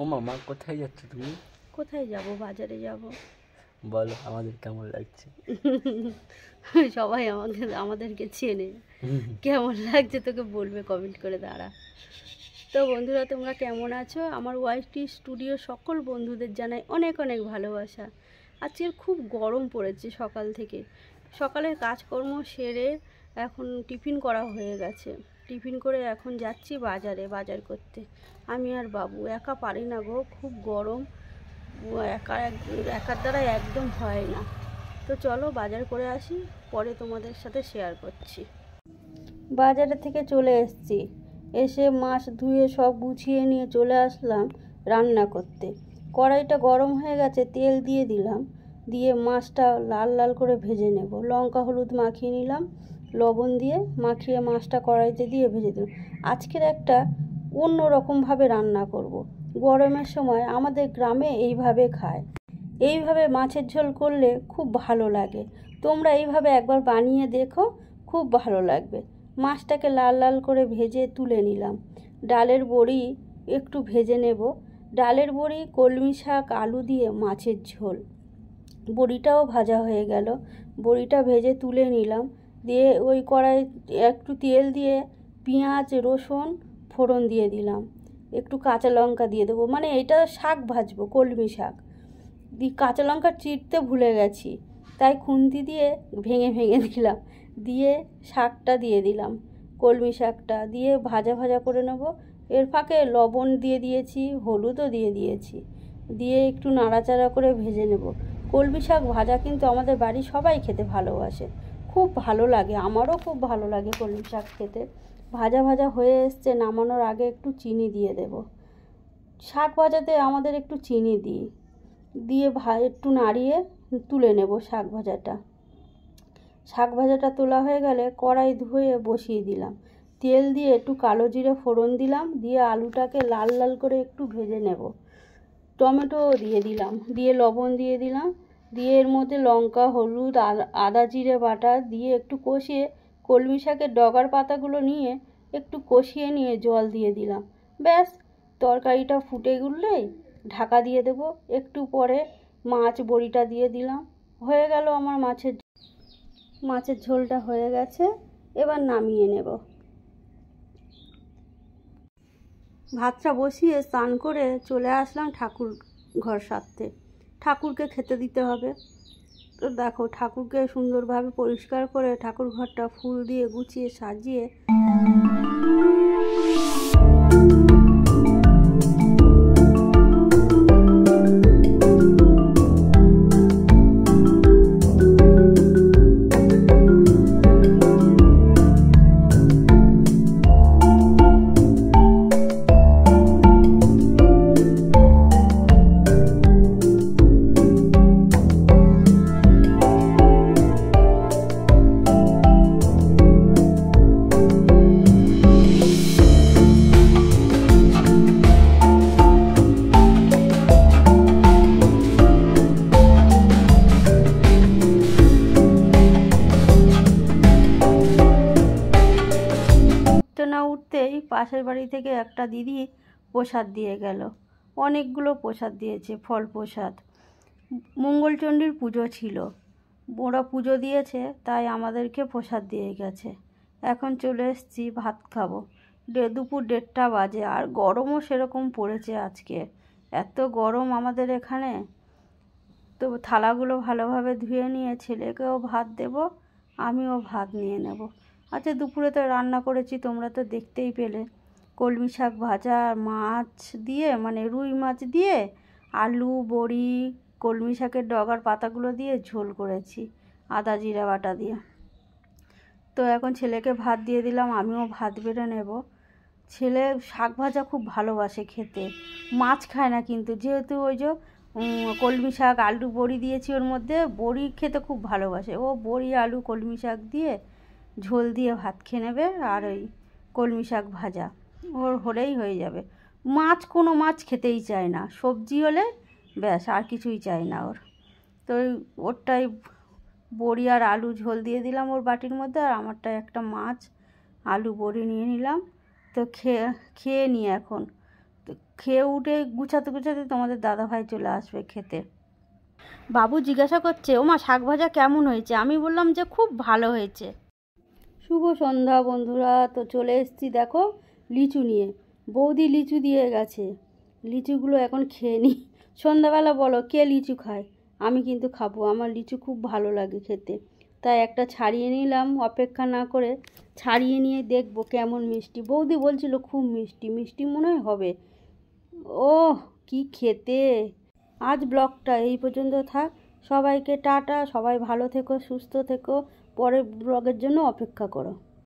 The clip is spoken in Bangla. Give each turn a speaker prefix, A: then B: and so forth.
A: ও মামা, কোথায় যাচ্ছ তুমি?
B: কোথায় যাব? বাজারে যাব।
A: বলো, আমাদের কেমন লাগছে?
B: সবাই আমাদেরকে চেনে। কেমন লাগছে তোকে বলবে, কমেন্ট করে দাঁড়া। তো বন্ধুরা, তোমরা কেমন আছো? আমার ওয়াইটি স্টুডিও সকল বন্ধুদের জানাই অনেক অনেক ভালোবাসা। আজকে খুব গরম পড়েছে সকাল থেকে। সকালের কাজকর্ম সেরে এখন টিফিন করা হয়ে গেছে। টিফিন করে এখন যাচ্ছি বাজারে বাজার করতে। আমি আর বাবু একা পারি না গো, খুব গরম। একার দ্বারা একদম হয় না। তো চলো বাজার করে আসি, পরে তোমাদের সাথে শেয়ার করছি। বাজারে থেকে চলে এসেছি, এসে মাছ ধুয়ে সব গুছিয়ে নিয়ে চলে আসলাম রান্না করতে। কড়াইটা গরম হয়ে গেছে, তেল দিয়ে দিলাম, দিয়ে মাছটা লাল লাল করে ভেজে নেব। লঙ্কা হলুদ মাখিয়ে নিলাম, লবণ দিয়ে মাখিয়ে মাছটা কড়াইতে দিয়ে ভেজে দিলাম। আজকের একটা অন্য রকমভাবে রান্না করব। গরমের সময় আমাদের গ্রামে এইভাবে খায়। এইভাবে মাছের ঝোল করলে খুব ভালো লাগে। তোমরা এইভাবে একবার বানিয়ে দেখো, খুব ভালো লাগবে। মাছটাকে লাল লাল করে ভেজে তুলে নিলাম। ডালের বড়ি একটু ভেজে নেব। ডালের বড়ি, কলমি শাক, আলু দিয়ে মাছের ঝোল। বড়িটাও ভাজা হয়ে গেল, বড়িটা ভেজে তুলে নিলাম। দিয়ে ওই কড়াই একটু তেল দিয়ে পেঁয়াজ রসুন ফোড়ন দিয়ে দিলাম, একটু কাঁচা লঙ্কা দিয়ে দেবো। মানে এটা শাক ভাজবো, কলমি শাক। কাঁচা লঙ্কা চিড়তে ভুলে গেছি, তাই খুন্তি দিয়ে ভেঙে ভেঙে দিলাম। দিয়ে শাকটা দিয়ে দিলাম, কলমি শাকটা দিয়ে ভাজা ভাজা করে নেব। এর ফাঁকে লবণ দিয়ে দিয়েছি, হলুদও দিয়ে দিয়েছি, দিয়ে একটু নাড়াচাড়া করে ভেজে নেব। কলমি শাক ভাজা কিন্তু আমাদের বাড়ির সবাই খেতে ভালোবাসে, খুব ভালো লাগে। আমারও খুব ভালো লাগে কলমি শাক খেতে। ভাজা ভাজা হয়ে এসছে, নামানোর আগে একটু চিনি দিয়ে দেব। শাক ভাজাতে আমাদের একটু চিনি দিই, দিয়ে একটু নাড়িয়ে তুলে নেব শাক ভাজাটা। শাক ভাজাটা তোলা হয়ে গেলে কড়াই ধুয়ে বসিয়ে দিলাম। তেল দিয়ে একটু কালো জিরে ফোড়ন দিলাম, দিয়ে আলুটাকে লাল লাল করে একটু ভেজে নেব। টমেটো দিয়ে দিলাম, দিয়ে লবণ দিয়ে দিলাম, দিয়ে এর মধ্যে লঙ্কা হলুদ আদা জিরে বাটা দিয়ে একটু কষিয়ে কলমি শাকের ডগার পাতাগুলো নিয়ে একটু কষিয়ে নিয়ে জল দিয়ে দিলাম। ব্যাস, তরকারিটা ফুটে উঠলেই ঢাকা দিয়ে দেব। একটু পরে মাছ বড়িটা দিয়ে দিলাম। হয়ে গেল আমার মাছের ঝোলটা হয়ে গেছে। এবার নামিয়ে নেব। ভাতটা বসিয়ে স্নান করে চলে আসলাম ঠাকুর ঘর সারতে। ঠাকুরকে খেতে দিতে হবে। তো দেখো, ঠাকুরকে সুন্দরভাবে পরিষ্কার করে ঠাকুর ঘরটা ফুল দিয়ে গুছিয়ে সাজিয়ে না উঠতেই পাশের বাড়ি থেকে একটা দিদি প্রসাদ দিয়ে গেল। অনেকগুলো প্রসাদ দিয়েছে, ফল প্রসাদ। মঙ্গলচণ্ডীর পুজো ছিল, ওরা পুজো দিয়েছে, তাই আমাদেরকে প্রসাদ দিয়ে গেছে। এখন চলে এসেছি ভাত খাবো। দুপুর 1:30 বাজে, আর গরমও সেরকম পড়েছে আজকে। এত গরম আমাদের এখানে। তো থালাগুলো ভালোভাবে ধুয়ে নিয়ে ছেলেকেও ভাত দেব, আমিও ভাত নিয়ে নেব। আচ্ছা, দুপুরে তো রান্না করেছি, তোমরা তো দেখতেই পেলে। কলমি শাক ভাজা, মাছ দিয়ে মানে রুই মাছ দিয়ে আলু বড়ি কলমি শাকের ডগার পাতাগুলো দিয়ে ঝোল করেছি আদা জিরা বাটা দিয়ে। তো এখন ছেলেকে ভাত দিয়ে দিলাম, আমিও ভাত বেড়ে নেব। ছেলে শাক ভাজা খুব ভালোবাসে খেতে, মাছ খায় না কিন্তু, যেহেতু ওই যে কলমি শাক আলু বড়ি দিয়েছি ওর মধ্যে, বড়ি খেতে খুব ভালোবাসে ও। বড়ি আলু কলমি শাক দিয়ে ঝোল দিয়ে ভাত খেয়ে নেবে, আর ওই কলমি শাক ভাজা ওর হলেই হয়ে যাবে। কোনো মাছ খেতেই চায় না, সবজি হলে ব্যাস, আর কিছুই চাই না ওর। তো ওরটাই বড়ি আর আলু ঝোল দিয়ে দিলাম ওর বাটির মধ্যে, আর আমারটা একটা মাছ আলু বড়ি নিয়ে নিলাম। তো খেয়ে নিই এখন। তো খেয়ে উঠে গুছাতে গুছাতে তোমাদের দাদাভাই চলে আসবে খেতে। বাবু জিজ্ঞাসা করছে, ওমা শাক ভাজা কেমন হয়েছে? আমি বললাম যে খুব ভালো হয়েছে। শুভ সন্ধ্যা বন্ধুরা, তো চলে এসেছি দেখো লিচু নিয়ে। বৌদি লিচু দিয়ে গেছে, লিচুগুলো এখন খেয়ে নিই। সন্ধ্যাবেলা বলো কে লিচু খায়? আমি কিন্তু খাবো, আমার লিচু খুব ভালো লাগে খেতে। তাই একটা ছাড়িয়ে নিলাম, অপেক্ষা না করে ছাড়িয়ে নিয়ে দেখবো কেমন মিষ্টি। বৌদি বলছিল খুব মিষ্টি, মিষ্টি মনে হয় হবে। ওহ কি খেতে! আজ ব্লগটা এই পর্যন্ত থাক। সবাইকে টাটা, সবাই ভালো থেকো, সুস্থ থেকো, পরের ব্লগের জন্য অপেক্ষা করো।